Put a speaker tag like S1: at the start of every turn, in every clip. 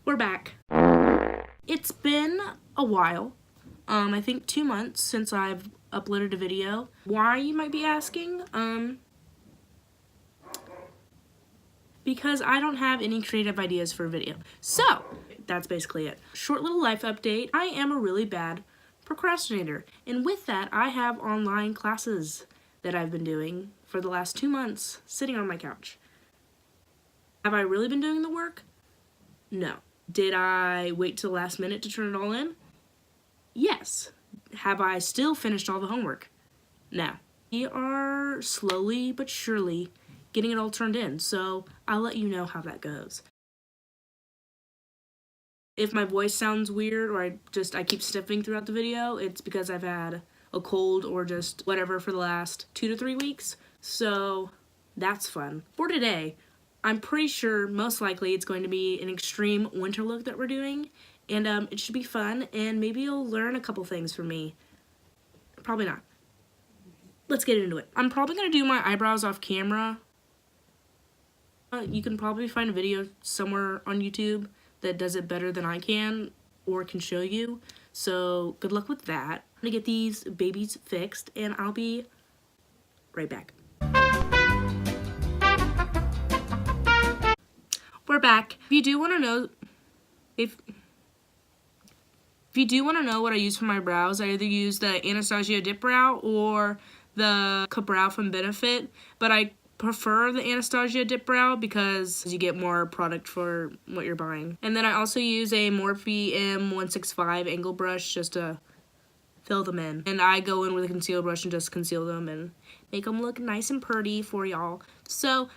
S1: We're back. It's been a while. I think 2 months since I've uploaded a video. Why, you might be asking? Because I don't have any creative ideas for a video. So, that's basically it. Short little life update. I am a really bad procrastinator. And with that, I have online classes that I've been doing for the last 2 months, sitting on my couch. Have I really been doing the work? No. Did I wait till the last minute to turn it all in? Yes. Have I still finished all the homework? No. We are slowly but surely getting it all turned in, so I'll let you know how that goes. If my voice sounds weird or I keep sniffing throughout the video, it's because I've had a cold or just whatever for the last 2 to 3 weeks, so that's fun. For today, I'm pretty sure most likely it's going to be an extreme winter look that we're doing, and it should be fun, and maybe you'll learn a couple things from me. Probably not. Let's get into it. I'm probably going to do my eyebrows off camera. You can probably find a video somewhere on YouTube that does it better than I can or can show you, so good luck with that. I'm going to get these babies fixed, and I'll be right back. We're back. If you do want to know what I use for my brows, I either use the Anastasia Dip Brow or the Brow from Benefit, but I prefer the Anastasia Dip Brow because you get more product for what you're buying. And then I also use a Morphe M165 angle brush just to fill them in. And I go in with a concealer brush and just conceal them and make them look nice and pretty for y'all. So,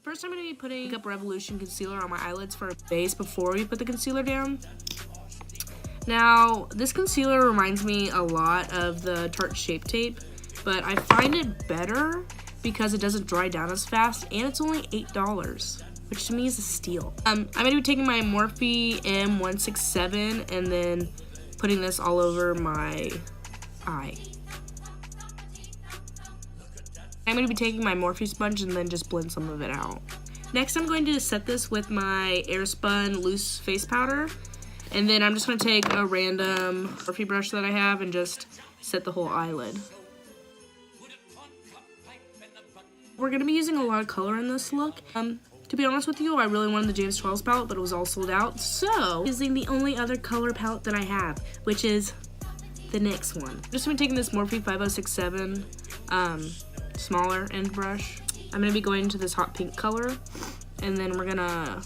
S1: first, I'm going to be putting Makeup Revolution concealer on my eyelids for a base before we put the concealer down. Now, this concealer reminds me a lot of the Tarte Shape Tape, but I find it better because it doesn't dry down as fast, and it's only $8, which to me is a steal. I'm going to be taking my Morphe M167 and then putting this all over my eye. I'm going to be taking my Morphe sponge and then just blend some of it out. Next, I'm going to set this with my Airspun loose face powder. And then I'm just going to take a random Morphe brush that I have and just set the whole eyelid. We're going to be using a lot of color in this look. To be honest with you, I really wanted the James Charles palette, but it was all sold out. So, using the only other color palette that I have, which is the NYX one. I'm just going to be taking this Morphe 5067 smaller end brush. I'm going to be going into this hot pink color, and then we're going to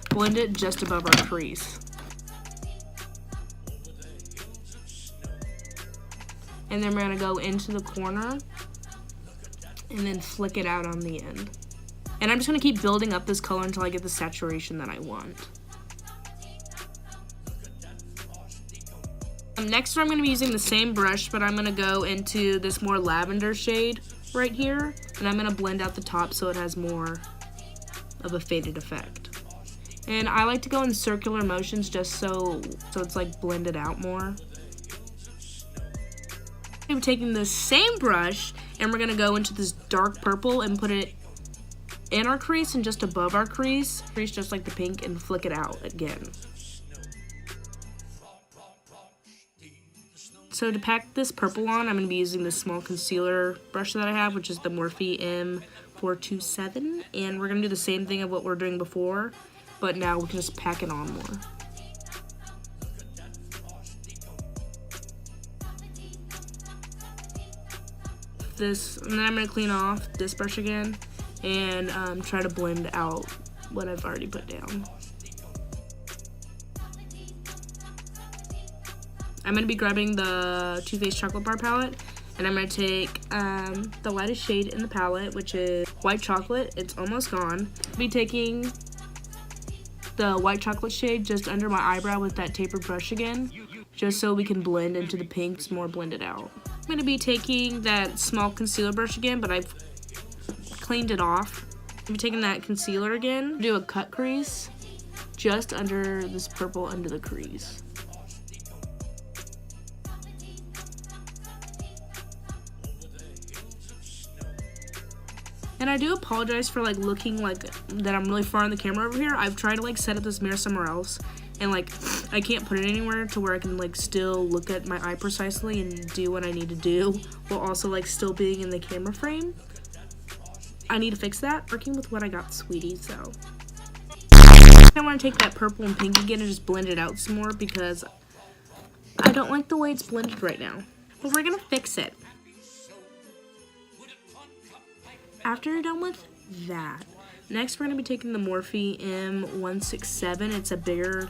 S1: blend it just above our crease. And then we're going to go into the corner and then flick it out on the end. And I'm just going to keep building up this color until I get the saturation that I want. Next, I'm going to be using the same brush, but I'm going to go into this more lavender shade right here, and I'm going to blend out the top so it has more of a faded effect. And I like to go in circular motions just so it's like blended out more. I'm taking the same brush and we're going to go into this dark purple and put it in our crease and just above our crease just like the pink, and flick it out again. So to pack this purple on, I'm going to be using this small concealer brush that I have, which is the Morphe M427. And we're going to do the same thing of what we're doing before, but now we can just pack it on more. And then I'm going to clean off this brush again and try to blend out what I've already put down. I'm going to be grabbing the Too Faced Chocolate Bar palette, and I'm going to take the lightest shade in the palette, which is White Chocolate. It's almost gone. I'll be taking the White Chocolate shade just under my eyebrow with that tapered brush again, just so we can blend into the pinks more blended out. I'm going to be taking that small concealer brush again, but I've cleaned it off. I'm going to be taking that concealer again, do a cut crease just under this purple under the crease. And I do apologize for like looking like that I'm really far in the camera over here. I've tried to like set up this mirror somewhere else, and like I can't put it anywhere to where I can like still look at my eye precisely and do what I need to do while also like still being in the camera frame. I need to fix that. Working with what I got, sweetie, so. I want to take that purple and pink again and just blend it out some more because I don't like the way it's blended right now. But we're going to fix it. After you're done with that, next we're going to be taking the Morphe M167. It's a bigger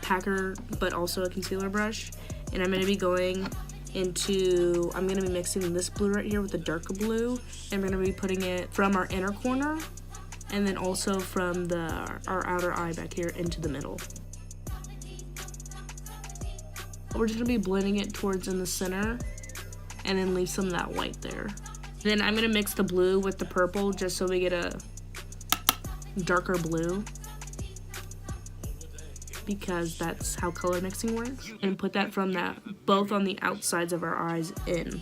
S1: packer, but also a concealer brush. And I'm going to be going into, I'm going to be mixing this blue right here with the darker blue. And we're going to be putting it from our inner corner, and then also from our outer eye back here into the middle. We're just going to be blending it towards in the center, and then leave some of that white there. Then I'm going to mix the blue with the purple just so we get a darker blue, because that's how color mixing works. And put that from that, both on the outsides of our eyes in.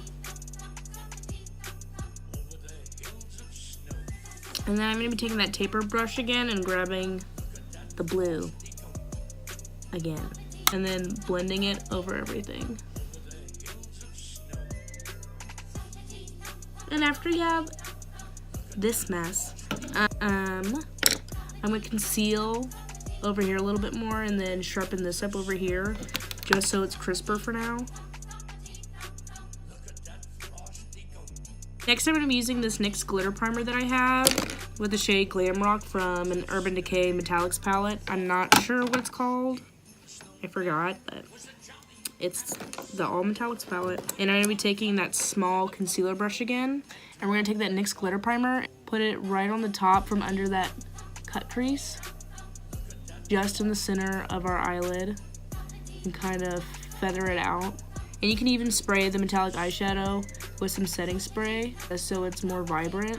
S1: And then I'm going to be taking that taper brush again and grabbing the blue again. And then blending it over everything. And after you have this mess, I'm going to conceal over here a little bit more and then sharpen this up over here just so it's crisper for now. Next, I'm going to be using this NYX glitter primer that I have with the shade Glam Rock from an Urban Decay Metallics palette. I'm not sure what it's called. I forgot, but it's the All Metallics palette. And I'm going to be taking that small concealer brush again. And we're going to take that NYX glitter primer, put it right on the top from under that cut crease, just in the center of our eyelid, and kind of feather it out. And you can even spray the metallic eyeshadow with some setting spray so it's more vibrant.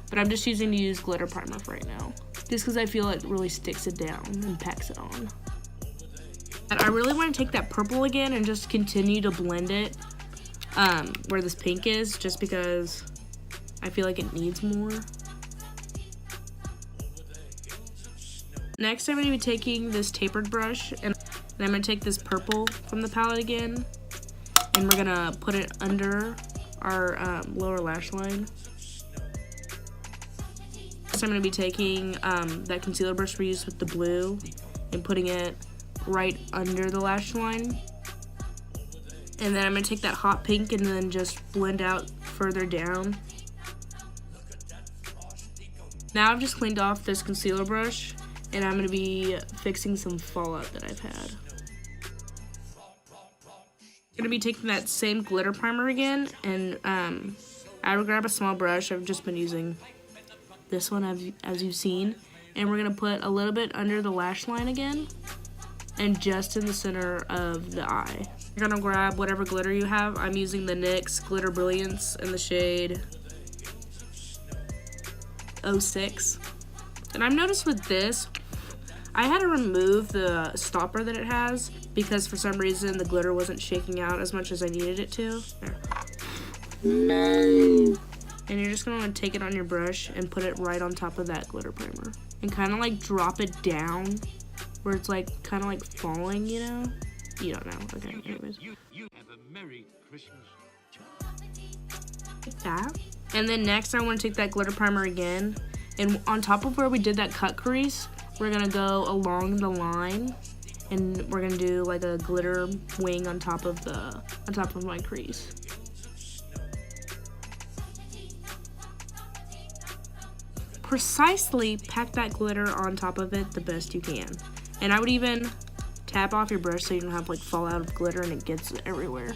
S1: But I'm just choosing to use glitter primer for right now, just because I feel it really sticks it down and packs it on. And I really want to take that purple again and just continue to blend it where this pink is, just because I feel like it needs more. Next, I'm going to be taking this tapered brush, and I'm going to take this purple from the palette again, and we're going to put it under our lower lash line. Next, I'm going to be taking that concealer brush we used with the blue and putting it right under the lash line. And then I'm going to take that hot pink and then just blend out further down. Now I've just cleaned off this concealer brush, and I'm going to be fixing some fallout that I've had. I'm going to be taking that same glitter primer again, and I will grab a small brush. I've just been using this one as you've seen, and we're going to put a little bit under the lash line again, and just in the center of the eye. You're going to grab whatever glitter you have. I'm using the NYX Glitter Brilliance in the shade 06. And I've noticed with this, I had to remove the stopper that it has because for some reason the glitter wasn't shaking out as much as I needed it to. There. No. And you're just going to take it on your brush and put it right on top of that glitter primer. And kind of like drop it down where it's like kind of like falling, you know? You don't know. Okay, anyways. You have a Merry Christmas. Like that. And then next I want to take that glitter primer again. And on top of where we did that cut crease, we're going to go along the line. And we're going to do like a glitter wing on top of my crease. Precisely pack that glitter on top of it the best you can. And I would even tap off your brush so you don't have like fallout of glitter and it gets everywhere.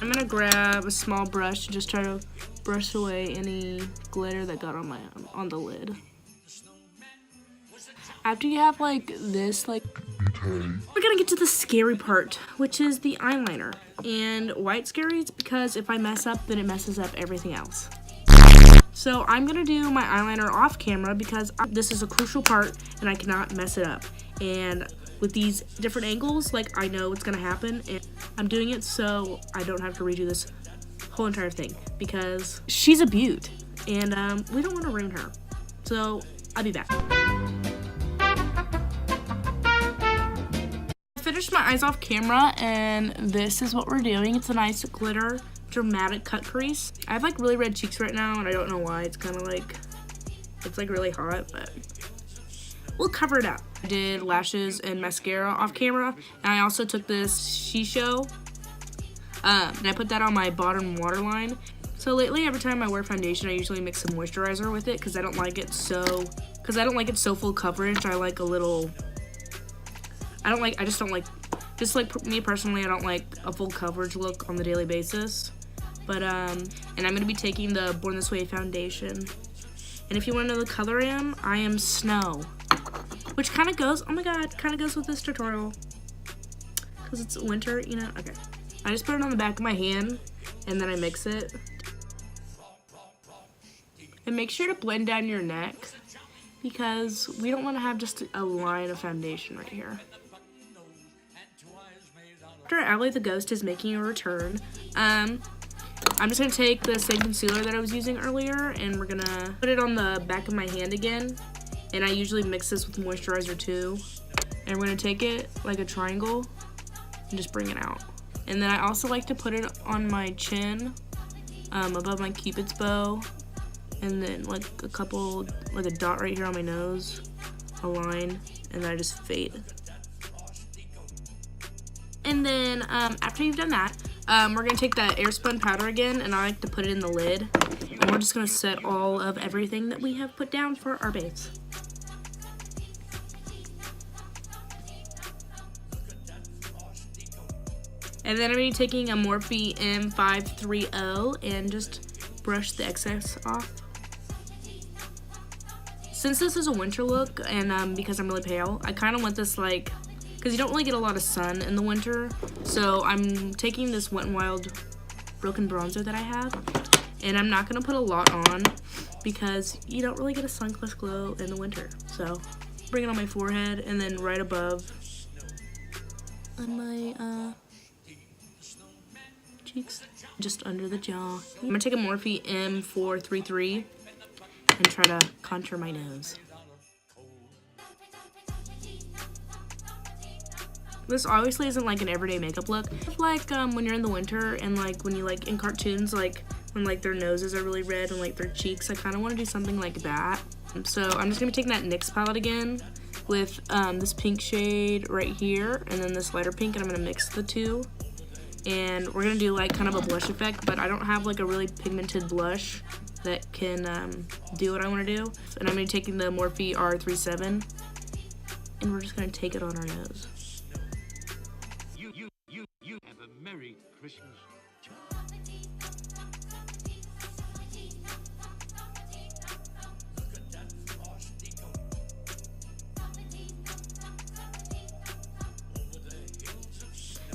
S1: I'm gonna grab a small brush and just try to brush away any glitter that got on the lid. After you have like this, like, we're gonna get to the scary part, which is the eyeliner. And why it's scary is because if I mess up, then it messes up everything else. So I'm gonna do my eyeliner off camera because this is a crucial part and I cannot mess it up. And with these different angles, like I know what's gonna happen, and I'm doing it so I don't have to redo this whole entire thing because she's a beaut, and we don't want to ruin her. So I'll be back. I finished my eyes off camera, and this is what we're doing. It's a nice glitter dramatic cut crease. I have like really red cheeks right now, and I don't know why. It's kind of like, it's like really hot, but we'll cover it up. I did lashes and mascara off camera, and I also took this Shisho, and I put that on my bottom waterline. So lately, every time I wear foundation, I usually mix some moisturizer with it because I don't like it so full coverage. I like a little, just like me personally, I don't like a full coverage look on the daily basis. But, and I'm going to be taking the Born This Way foundation. And if you want to know the color I am Snow. Which kind of goes, oh my god, kind of goes with this tutorial. Because it's winter, you know? Okay. I just put it on the back of my hand, and then I mix it. And make sure to blend down your neck, because we don't want to have just a line of foundation right here. After Ally the Ghost is making a return, I'm just going to take the same concealer that I was using earlier, and we're going to put it on the back of my hand again. And I usually mix this with moisturizer too. And we're going to take it like a triangle and just bring it out. And then I also like to put it on my chin, above my Cupid's bow. And then like a dot right here on my nose, a line, and then I just fade. And then after you've done that, we're going to take that airspun powder again, and I like to put it in the lid. And we're just going to set all of everything that we have put down for our base. And then I'm going to be taking a Morphe M530 and just brush the excess off. Since this is a winter look, and because I'm really pale, I kind of want this like, because you don't really get a lot of sun in the winter, so I'm taking this Wet n Wild Broken Bronzer that I have, and I'm not going to put a lot on because you don't really get a sun-kissed glow in the winter. So bring it on my forehead, and then right above on my cheeks, just under the jaw. I'm going to take a Morphe M433 and try to contour my nose. This obviously isn't like an everyday makeup look. Like when you're in the winter and like when you like in cartoons, like when like their noses are really red and like their cheeks, I kind of want to do something like that. So I'm just going to be taking that NYX palette again with this pink shade right here and then this lighter pink, and I'm going to mix the two. And we're going to do like kind of a blush effect, but I don't have like a really pigmented blush that can do what I want to do. And I'm going to be taking the Morphe R37, and we're just going to take it on our nose. You have a Merry Christmas.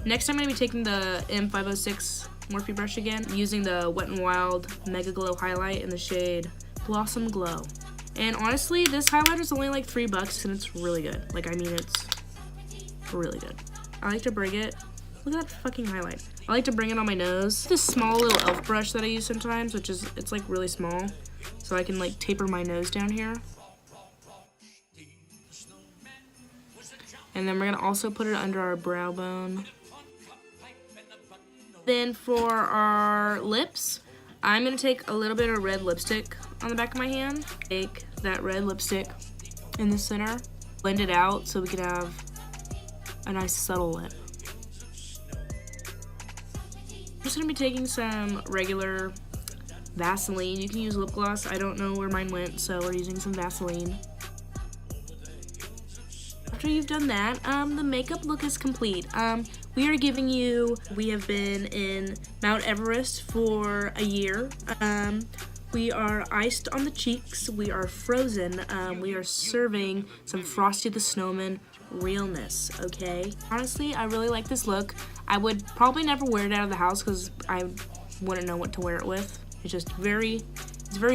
S1: Next, I'm going to be taking the M506 Morphe brush again, using the Wet n Wild Mega Glow highlight in the shade Blossom Glow. And honestly, this highlighter is only like $3 and it's really good. Like, I mean, it's really good. I like to bring it, look at that fucking highlight. I like to bring it on my nose. This small little elf brush that I use sometimes, which is, it's like really small, so I can like taper my nose down here. And then we're gonna also put it under our brow bone. Then for our lips, I'm going to take a little bit of red lipstick on the back of my hand. Take that red lipstick in the center, blend it out so we can have a nice subtle lip. I'm just going to be taking some regular Vaseline. You can use lip gloss. I don't know where mine went, so we're using some Vaseline. After you've done that, the makeup look is complete. We have been in Mount Everest for a year. We are iced on the cheeks. We are frozen. We are serving some Frosty the Snowman realness, okay? Honestly, I really like this look. I would probably never wear it out of the house because I wouldn't know what to wear it with. It's very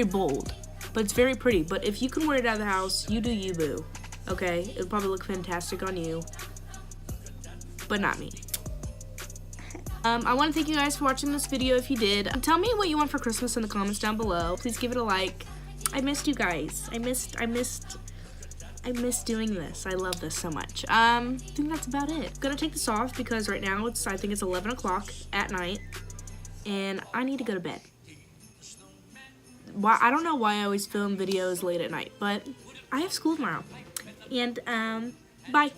S1: bold, but it's very pretty. But if you can wear it out of the house, you do you, boo. Okay, it'll probably look fantastic on you. but not me. I want to thank you guys for watching this video if you did. Tell me what you want for Christmas in the comments down below. Please give it a like. I missed you guys. I missed doing this. I love this so much. I think that's about it. I'm gonna take this off because right now I think it's 11 o'clock at night and I need to go to bed. I don't know why I always film videos late at night, but I have school tomorrow. And bye.